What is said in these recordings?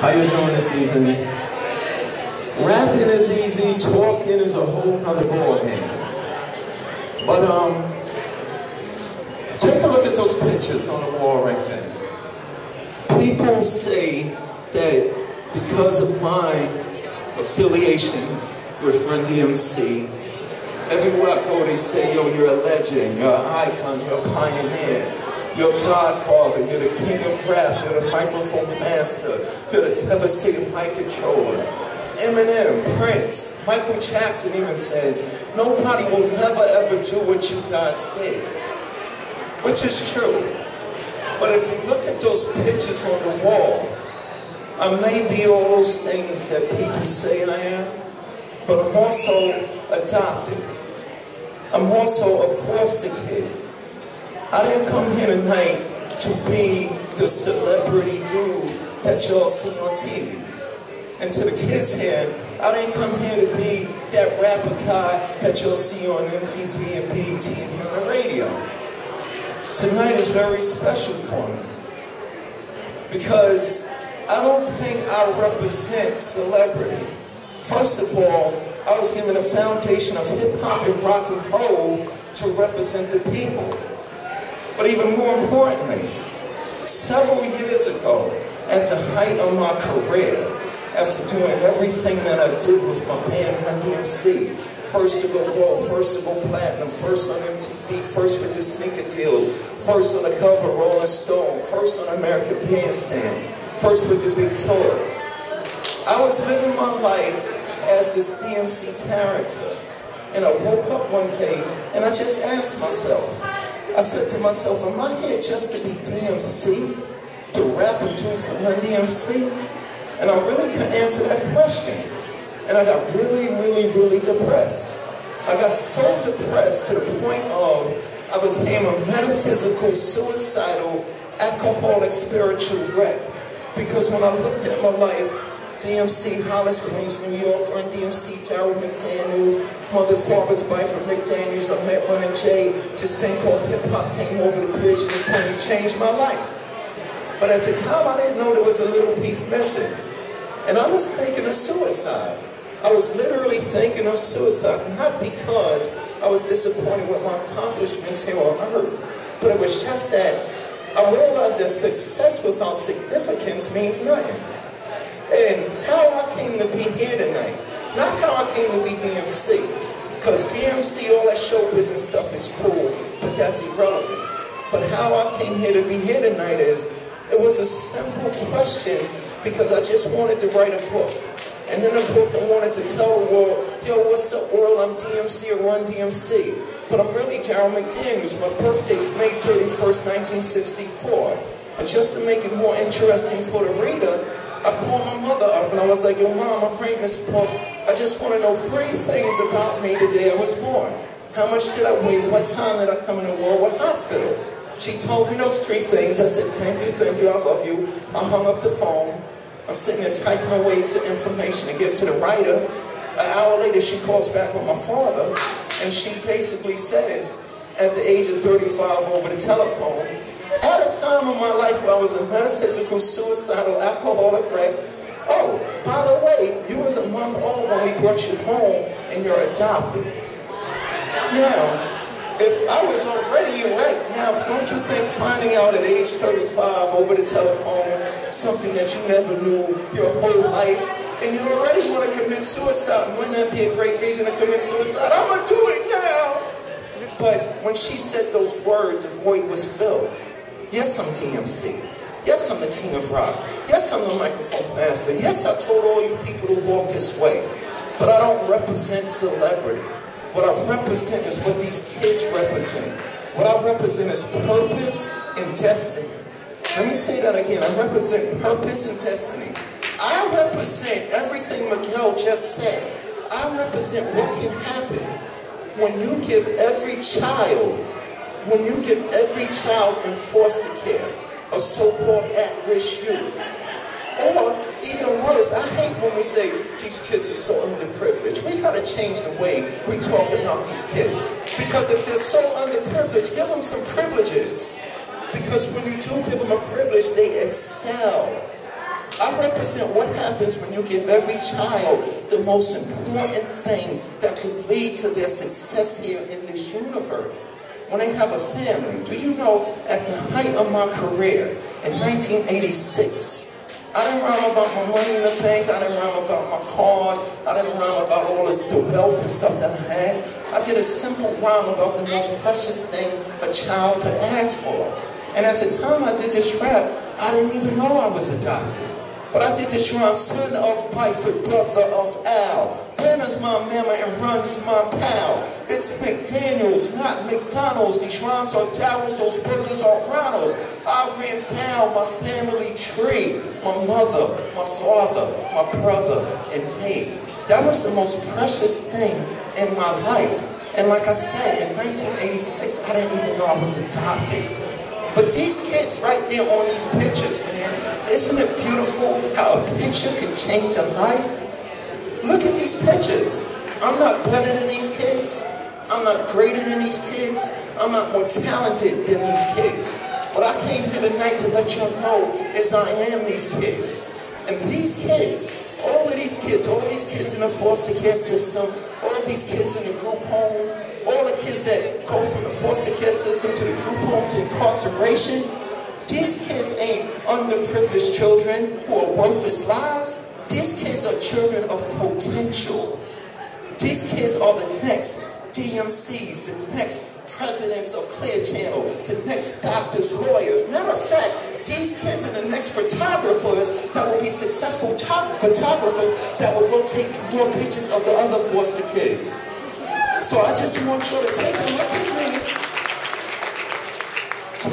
How you doing this evening? Rapping is easy, talking is a whole nother ballgame. But take a look at those pictures on the wall right there. People say that because of my affiliation with Run DMC, everywhere I go they say, yo, you're a legend, you're an icon, you're a pioneer. You're Godfather, you're the king of rap, you're the microphone master, you're the devastating mic controller. Eminem, Prince, Michael Jackson even said, nobody will never ever do what you guys did. Which is true. But if you look at those pictures on the wall, I may be all those things that people say I am, but I'm also adopted. I'm also a foster kid. I didn't come here tonight to be the celebrity dude that y'all see on TV. And to the kids here, I didn't come here to be that rapper guy that you'll see on MTV and BET and here on the radio. Tonight is very special for me because I don't think I represent celebrity. First of all, I was given a foundation of hip-hop and rock and roll to represent the people. But even more importantly, several years ago, at the height of my career, after doing everything that I did with my band Run DMC, first to go gold, first to go platinum, first on MTV, first with the sneaker deals, first on the cover of Rolling Stone, first on American Bandstand, first with the big tours. I was living my life as this DMC character, and I woke up one day and I just asked myself, I said to myself, am I here just to be DMC? To rap a dude for Run DMC? And I really couldn't answer that question. And I got really depressed. I got so depressed to the point of I became a metaphysical, suicidal, alcoholic, spiritual wreck. Because when I looked at my life, DMC, Hollis, Queens, New York, Run DMC, Darryl McDaniel, Mother, Father's Bite from McDaniels, I met Run and Jay, this thing called hip-hop came over the bridge in Queens, changed my life. But at the time, I didn't know there was a little piece missing. And I was thinking of suicide. I was literally thinking of suicide, not because I was disappointed with my accomplishments here on earth, but it was just that I realized that success without significance means nothing. And how I came to be here tonight, not how I came to be DMC, because DMC, all that show business stuff is cool, but that's irrelevant. But how I came here to be here tonight is, it was a simple question, because I just wanted to write a book. And in the book, I wanted to tell the world, yo, what's up, world? I'm DMC or Run DMC. But I'm really Darryl McDaniel. My birthday's May 31st, 1964. And just to make it more interesting for the reader, I called my mother up and I was like, yo, Mom, I'm writing this book. I just want to know 3 things about me the day I was born. How much did I weigh? What time did I come in the world? What hospital? She told me those 3 things. I said, thank you, I love you. I hung up the phone. I'm sitting there typing away to information to give to the writer. An hour later, she calls back with my father, and she basically says, at the age of 35 over the telephone, at a time in my life where I was a metaphysical, suicidal, alcoholic wreck, oh, by the way, you was a month old when we brought you home, and you're adopted. Now, if I was already wrecked, now don't you think finding out at age 35 over the telephone, something that you never knew your whole life, and you already want to commit suicide, wouldn't that be a great reason to commit suicide? I'm going to do it now! But when she said those words, the void was filled. Yes, I'm DMC. Yes, I'm the king of rock. Yes, I'm the microphone master. Yes, I told all you people to walk this way. But I don't represent celebrity. What I represent is what these kids represent. What I represent is purpose and destiny. Let me say that again. I represent purpose and destiny. I represent everything Miguel just said. I represent what can happen when you give every child in foster care, a so-called at-risk youth. Or, even worse, I hate when we say these kids are so underprivileged. We gotta change the way we talk about these kids. Because if they're so underprivileged, give them some privileges. Because when you do give them a privilege, they excel. I represent what happens when you give every child the most important thing that could lead to their success here in this universe. When they have a family. Do you know, at the height of my career, in 1986, I didn't rhyme about my money in the bank, I didn't rhyme about my cars, I didn't rhyme about all the wealth and stuff that I had. I did a simple rhyme about the most precious thing a child could ask for. And at the time I did this rap, I didn't even know I was adopted. But I did this rhyme, son of Byford, brother of Al. Banner's my mama and runs my pal. It's McDaniel's, not McDonald's. These rhymes are Darryl's, those burgers are Ronald's. I ran down my family tree. My mother, my father, my brother, and me. That was the most precious thing in my life. And like I said, in 1986, I didn't even know I was adopted. But these kids right there on these pictures, man, isn't it beautiful how a picture can change a life? Look at these pictures. I'm not better than these kids. I'm not greater than these kids. I'm not more talented than these kids. What I came here tonight to let y'all know is I am these kids. And these kids, all these kids in the foster care system, all these kids in the group home, all the kids that go from the foster care system to the group home to incarceration, these kids ain't underprivileged children who are worthless lives. These kids are children of potential. These kids are the next DMCs, the next presidents of Clear Channel, the next doctors, lawyers. Matter of fact, these kids are the next photographers that will be successful photographers that will go take more pictures of the other foster kids. So I just want you to take a look at me.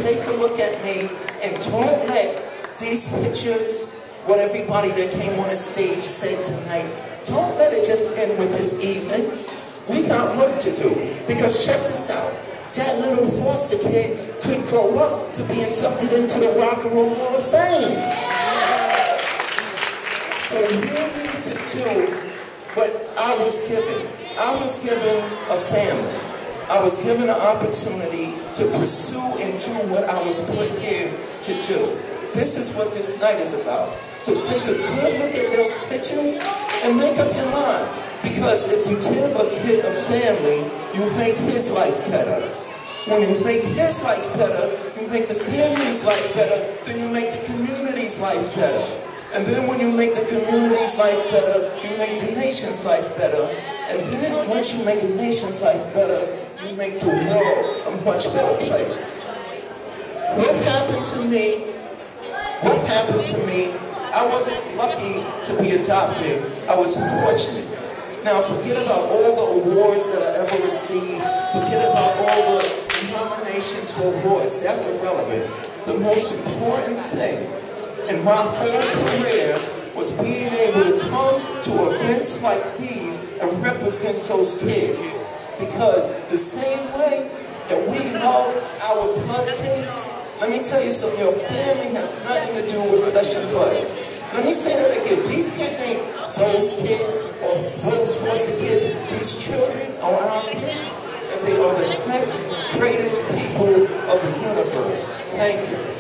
Take a look at me and don't let these pictures, what everybody that came on the stage said tonight, don't let it just end with this evening. We got work to do. Because check this out. That little foster kid could grow up to be inducted into the Rock and Roll Hall of Fame. So you need to do what I was given. I was given a family. I was given an opportunity to pursue and do what I was put here to do. This is what this night is about. So take a good look at those pictures and make up your mind. Because if you give a kid a family, you make his life better. When you make his life better, you make the family's life better, then you make the community's life better. And then when you make the community's life better, you make the nation's life better. And then once you make the nation's life better, you make the world a much better place. What happened to me? What happened to me? I wasn't lucky to be adopted. I was fortunate. Now forget about all the awards that I ever received. Forget about all the nominations for awards. That's irrelevant. The most important thing in my whole career was being able to come to events like these and represent those kids. Because the same way that we love our blood kids, let me tell you something, your family has nothing to do with flesh and blood. Let me say that again, these kids ain't those kids or those foster kids. These children are our kids, and they are the next greatest people of the universe. Thank you.